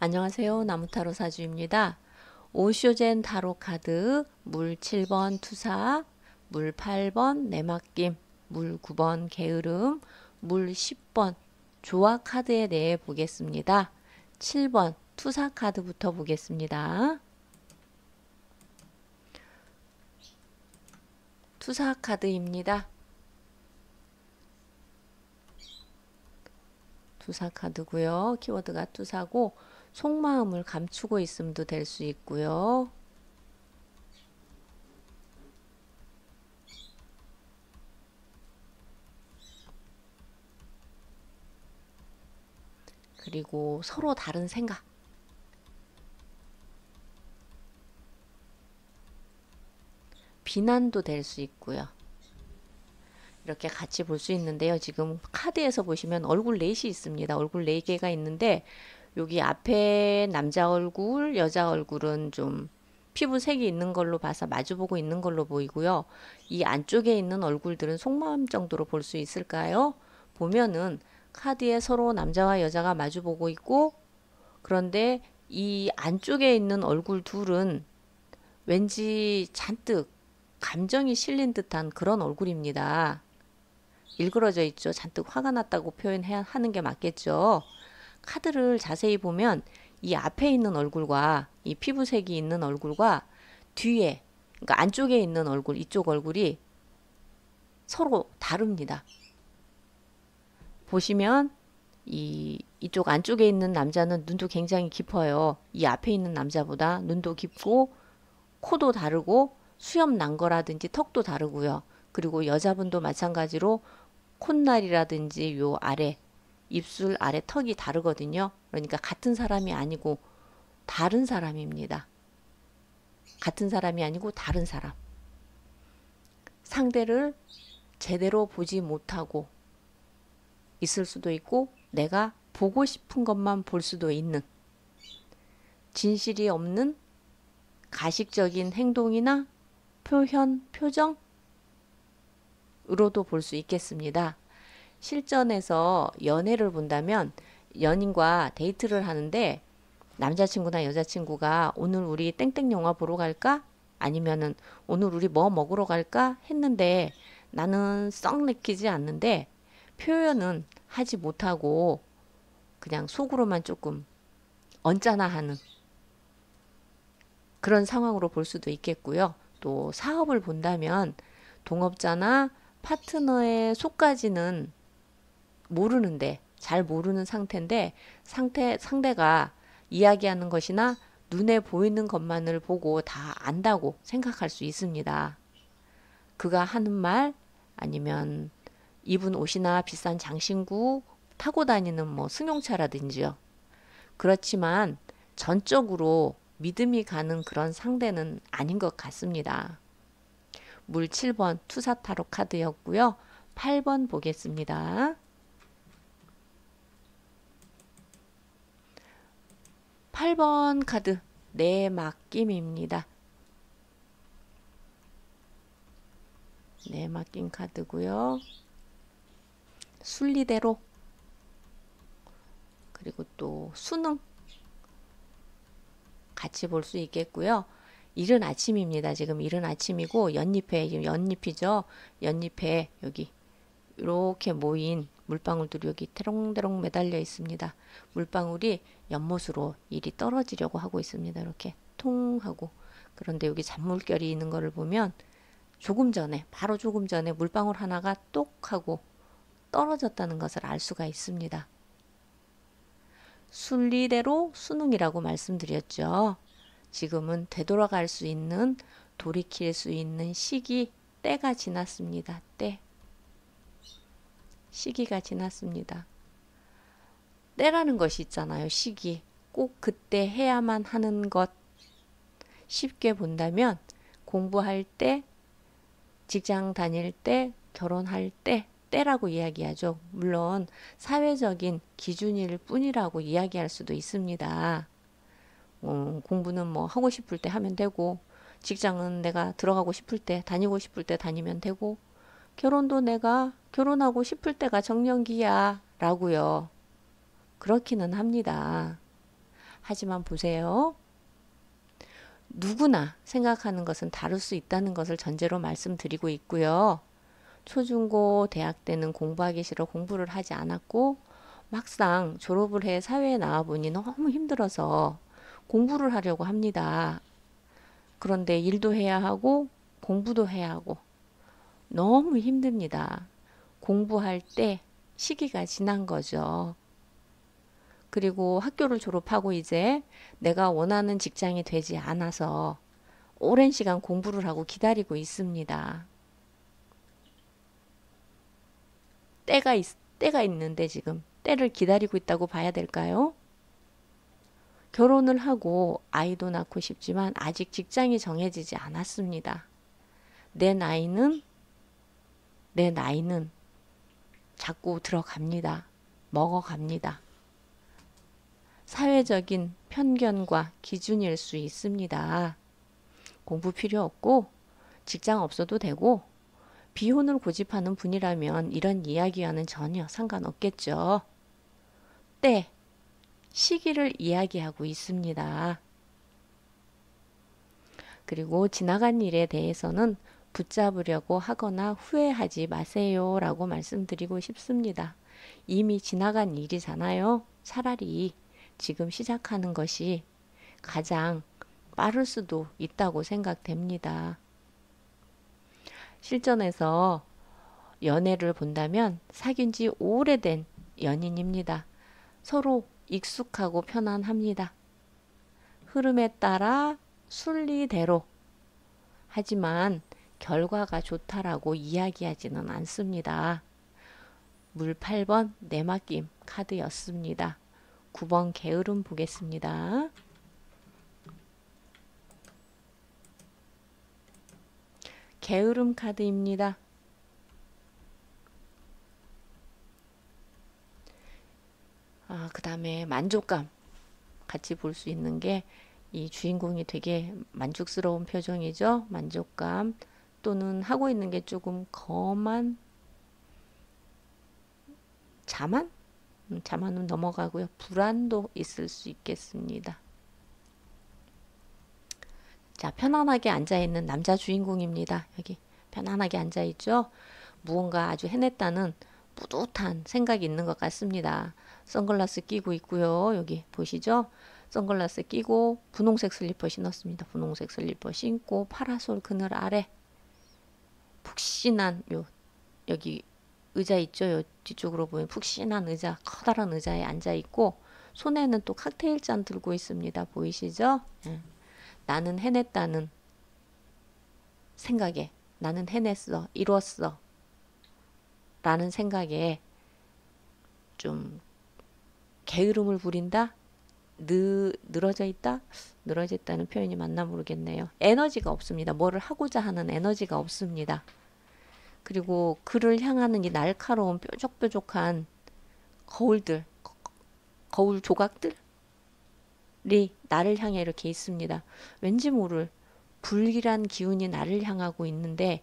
안녕하세요. 나무타로 사주입니다. 오쇼젠 타로 카드 물 7번 투사, 물 8번 내맡김, 물 9번 게으름, 물 10번 조화 카드에 대해 보겠습니다. 7번 투사 카드부터 보겠습니다. 투사 카드입니다. 투사 카드고요. 키워드가 투사고 속마음을 감추고 있음도 될 수 있고요. 그리고 서로 다른 생각. 비난도 될 수 있고요. 이렇게 같이 볼 수 있는데요. 지금 카드에서 보시면 얼굴 넷이 있습니다. 얼굴 4개가 있는데 여기 앞에 남자 얼굴, 여자 얼굴은 좀 피부색이 있는 걸로 봐서 마주보고 있는 걸로 보이고요. 이 안쪽에 있는 얼굴들은 속마음 정도로 볼 수 있을까요? 보면은 카드에 서로 남자와 여자가 마주보고 있고, 그런데 이 안쪽에 있는 얼굴 둘은 왠지 잔뜩 감정이 실린 듯한 그런 얼굴입니다. 일그러져 있죠. 잔뜩 화가 났다고 표현해야 하는 게 맞겠죠. 카드를 자세히 보면 이 앞에 있는 얼굴과 이 피부색이 있는 얼굴과 뒤에, 그러니까 안쪽에 있는 얼굴, 이쪽 얼굴이 서로 다릅니다. 보시면 이쪽 안쪽에 있는 남자는 눈도 굉장히 깊어요. 이 앞에 있는 남자보다 눈도 깊고 코도 다르고 수염 난 거라든지 턱도 다르고요. 그리고 여자분도 마찬가지로 콧날이라든지 요 아래 입술 아래 턱이 다르거든요. 그러니까 같은 사람이 아니고 다른 사람입니다. 같은 사람이 아니고 다른 사람. 상대를 제대로 보지 못하고 있을 수도 있고 내가 보고 싶은 것만 볼 수도 있는, 진실이 없는 가식적인 행동이나 표현, 표정으로도 볼 수 있겠습니다. 실전에서 연애를 본다면 연인과 데이트를 하는데 남자친구나 여자친구가 오늘 우리 땡땡 영화 보러 갈까? 아니면은 오늘 우리 뭐 먹으러 갈까? 했는데 나는 썩 내키지 않는데 표현은 하지 못하고 그냥 속으로만 조금 언짢아 하는 그런 상황으로 볼 수도 있겠고요. 또 사업을 본다면 동업자나 파트너의 속까지는 모르는데, 잘 모르는 상태인데 상대가 이야기하는 것이나 눈에 보이는 것만을 보고 다 안다고 생각할 수 있습니다. 그가 하는 말, 아니면 입은 옷이나 비싼 장신구, 타고 다니는 뭐 승용차라든지요. 그렇지만 전적으로 믿음이 가는 그런 상대는 아닌 것 같습니다. 물 7번 투사타로 카드였고요. 8번 보겠습니다. 8번 카드 내 맡김입니다. 내 맡김 카드고요. 순리대로, 그리고 또 수능 같이 볼 수 있겠고요. 이른 아침입니다. 지금 이른 아침이고 연잎에, 연잎이죠. 연잎에 여기 이렇게 모인 물방울들이 여기 대롱대롱 매달려 있습니다. 물방울이 연못으로 일이 떨어지려고 하고 있습니다. 이렇게 통 하고. 그런데 여기 잔물결이 있는 거를 보면 조금 전에, 바로 조금 전에 물방울 하나가 똑 하고 떨어졌다는 것을 알 수가 있습니다. 순리대로 수능이라고 말씀드렸죠. 지금은 되돌아갈 수 있는, 돌이킬 수 있는 시기, 때가 지났습니다. 때. 시기가 지났습니다. 때라는 것이 있잖아요. 시기. 꼭 그때 해야만 하는 것. 쉽게 본다면 공부할 때, 직장 다닐 때, 결혼할 때, 때라고 이야기하죠. 물론 사회적인 기준일 뿐이라고 이야기할 수도 있습니다. 공부는 뭐 하고 싶을 때 하면 되고, 직장은 내가 들어가고 싶을 때, 다니고 싶을 때 다니면 되고, 결혼도 내가 결혼하고 싶을 때가 정년기야 라고요. 그렇기는 합니다. 하지만 보세요. 누구나 생각하는 것은 다를 수 있다는 것을 전제로 말씀드리고 있고요. 초중고 대학 때는 공부하기 싫어 공부를 하지 않았고 막상 졸업을 해 사회에 나와보니 너무 힘들어서 공부를 하려고 합니다. 그런데 일도 해야 하고 공부도 해야 하고 너무 힘듭니다. 공부할 때 시기가 지난 거죠. 그리고 학교를 졸업하고 이제 내가 원하는 직장이 되지 않아서 오랜 시간 공부를 하고 기다리고 있습니다. 때가 있는데 지금 때를 기다리고 있다고 봐야 될까요? 결혼을 하고 아이도 낳고 싶지만 아직 직장이 정해지지 않았습니다. 내 나이는 자꾸 들어갑니다. 먹어갑니다. 사회적인 편견과 기준일 수 있습니다. 공부 필요 없고 직장 없어도 되고 비혼을 고집하는 분이라면 이런 이야기와는 전혀 상관없겠죠. 때, 시기를 이야기하고 있습니다. 그리고 지나간 일에 대해서는 붙잡으려고 하거나 후회하지 마세요 라고 말씀드리고 싶습니다. 이미 지나간 일이잖아요. 차라리 지금 시작하는 것이 가장 빠를 수도 있다고 생각됩니다. 실전에서 연애를 본다면 사귄 지 오래된 연인입니다. 서로 익숙하고 편안합니다. 흐름에 따라 순리대로. 하지만 결과가 좋다라고 이야기하지는 않습니다. 물 8번 내맡김 카드였습니다. 9번 게으름 보겠습니다. 게으름 카드입니다. 그 다음에 만족감 같이 볼 수 있는 게 이 주인공이 되게 만족스러운 표정이죠. 만족감 또는 하고 있는 게 조금 거만 자만? 자만은 넘어가고요. 불안도 있을 수 있겠습니다. 자, 편안하게 앉아있는 남자 주인공입니다. 여기 편안하게 앉아있죠. 무언가 아주 해냈다는 뿌듯한 생각이 있는 것 같습니다. 선글라스 끼고 있고요. 여기 보시죠. 선글라스 끼고 분홍색 슬리퍼 신었습니다. 분홍색 슬리퍼 신고 파라솔 그늘 아래 푹신한 여기 의자 있죠. 요 뒤쪽으로 보면 푹신한 의자, 커다란 의자에 앉아 있고 손에는 또 칵테일 잔 들고 있습니다. 보이시죠? 나는 해냈다는 생각에 나는 해냈어, 이뤘어 라는 생각에 좀 게으름을 부린다? 늘어져 있다? 늘어져 있다는 표현이 맞나 모르겠네요. 에너지가 없습니다. 뭐를 하고자 하는 에너지가 없습니다. 그리고 그를 향하는 이 날카로운 뾰족뾰족한 거울 조각들이 나를 향해 이렇게 있습니다. 왠지 모를 불길한 기운이 나를 향하고 있는데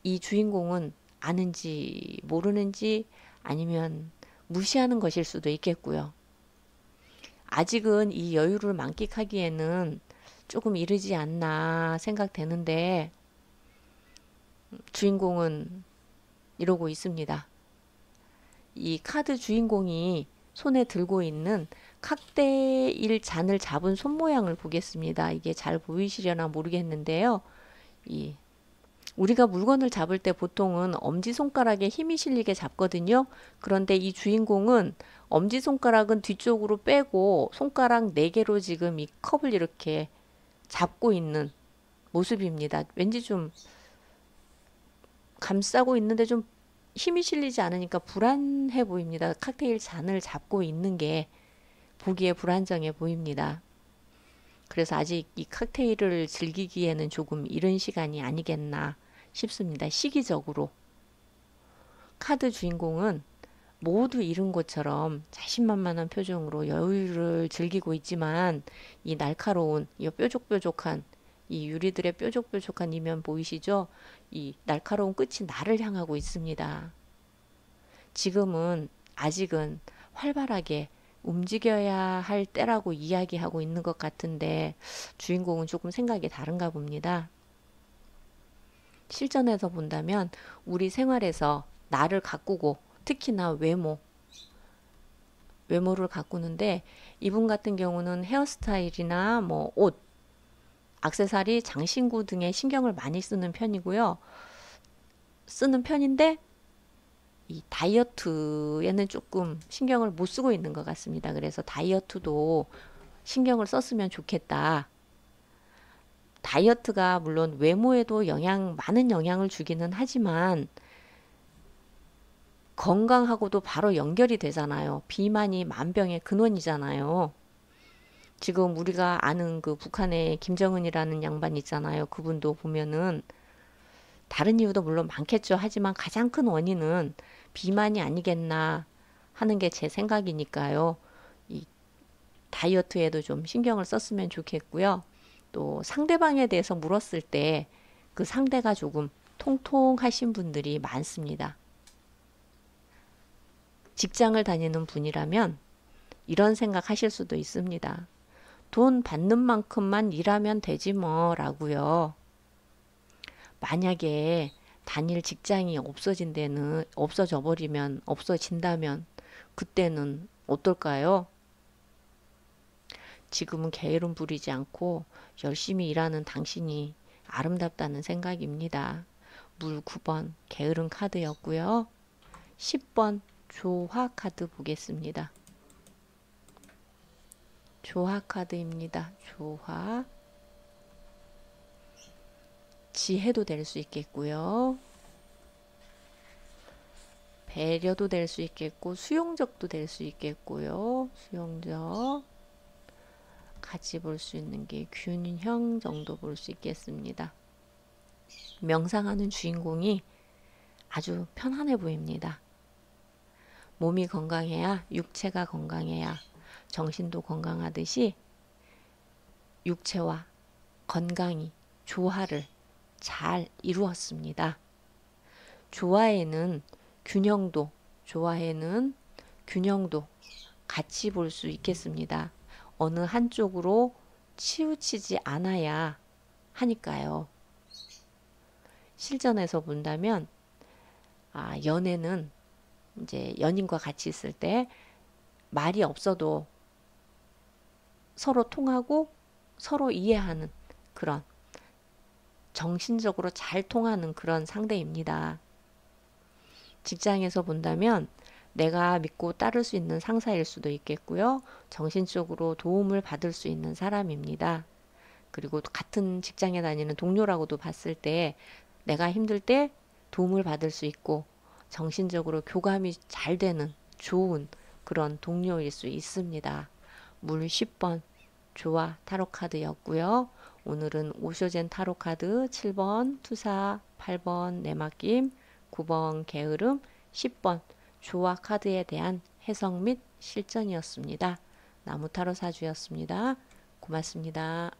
이 주인공은 아는지 모르는지 아니면 무시하는 것일 수도 있겠고요. 아직은 이 여유를 만끽하기에는 조금 이르지 않나 생각되는데 주인공은 이러고 있습니다. 이 카드 주인공이 손에 들고 있는 칵테일 잔을 잡은 손 모양을 보겠습니다. 이게 잘 보이시려나 모르겠는데요. 우리가 물건을 잡을 때 보통은 엄지손가락에 힘이 실리게 잡거든요. 그런데 이 주인공은 엄지손가락은 뒤쪽으로 빼고 손가락 4개로 지금 이 컵을 이렇게 잡고 있는 모습입니다. 왠지 좀 감싸고 있는데 좀 힘이 실리지 않으니까 불안해 보입니다. 칵테일 잔을 잡고 있는 게 보기에 불안정해 보입니다. 그래서 아직 이 칵테일을 즐기기에는 조금 이른 시간이 아니겠나 싶습니다. 시기적으로. 카드 주인공은 모두 잃은 것처럼 자신만만한 표정으로 여유를 즐기고 있지만 이 날카로운 이 뾰족뾰족한 이 유리들의 뾰족뾰족한 이면 보이시죠? 이 날카로운 끝이 나를 향하고 있습니다. 지금은 아직은 활발하게 움직여야 할 때라고 이야기하고 있는 것 같은데 주인공은 조금 생각이 다른가 봅니다. 실전에서 본다면 우리 생활에서 나를 가꾸고 특히나 외모를 가꾸는데 이분 같은 경우는 헤어스타일이나 뭐 옷, 액세서리, 장신구 등에 신경을 많이 쓰는 편이고요. 쓰는 편인데 이 다이어트에는 조금 신경을 못 쓰고 있는 것 같습니다. 그래서 다이어트도 신경을 썼으면 좋겠다. 다이어트가 물론 외모에도 많은 영향을 주기는 하지만 건강하고도 바로 연결이 되잖아요. 비만이 만병의 근원이잖아요. 지금 우리가 아는 그 북한의 김정은이라는 양반 있잖아요. 그분도 보면은 다른 이유도 물론 많겠죠. 하지만 가장 큰 원인은 비만이 아니겠나 하는 게 제 생각이니까요. 이 다이어트에도 좀 신경을 썼으면 좋겠고요. 또 상대방에 대해서 물었을 때 그 상대가 조금 통통하신 분들이 많습니다. 직장을 다니는 분이라면 이런 생각 하실 수도 있습니다. 돈 받는 만큼만 일하면 되지 뭐 라고요. 만약에 단일 직장이 없어진다면 그때는 어떨까요? 지금은 게으름 부리지 않고 열심히 일하는 당신이 아름답다는 생각입니다. 물 9번 게으름 카드였고요. 10번 조화 카드 보겠습니다. 조화 카드입니다. 조화. 지혜도 될 수 있겠고요. 배려도 될 수 있겠고 수용적도 될 수 있겠고요. 수용적. 같이 볼 수 있는 게 균형 정도 볼 수 있겠습니다. 명상하는 주인공이 아주 편안해 보입니다. 몸이 건강해야 육체가 건강해야 정신도 건강하듯이 육체와 건강이 조화를 잘 이루었습니다. 조화에는 균형도 같이 볼 수 있겠습니다. 어느 한쪽으로 치우치지 않아야 하니까요. 실전에서 본다면 연애는 이제 연인과 같이 있을 때 말이 없어도 서로 통하고 서로 이해하는 그런 정신적으로 잘 통하는 그런 상대입니다. 직장에서 본다면 내가 믿고 따를 수 있는 상사일 수도 있겠고요. 정신적으로 도움을 받을 수 있는 사람입니다. 그리고 같은 직장에 다니는 동료라고도 봤을 때 내가 힘들 때 도움을 받을 수 있고 정신적으로 교감이 잘 되는 좋은 그런 동료일 수 있습니다. 물 10번 조화 타로 카드였고요. 오늘은 오쇼젠 타로 카드 7번 투사, 8번 내맡김, 9번 게으름, 10번 조화 카드에 대한 해석 및 실전이었습니다. 나무타로 사주였습니다. 고맙습니다.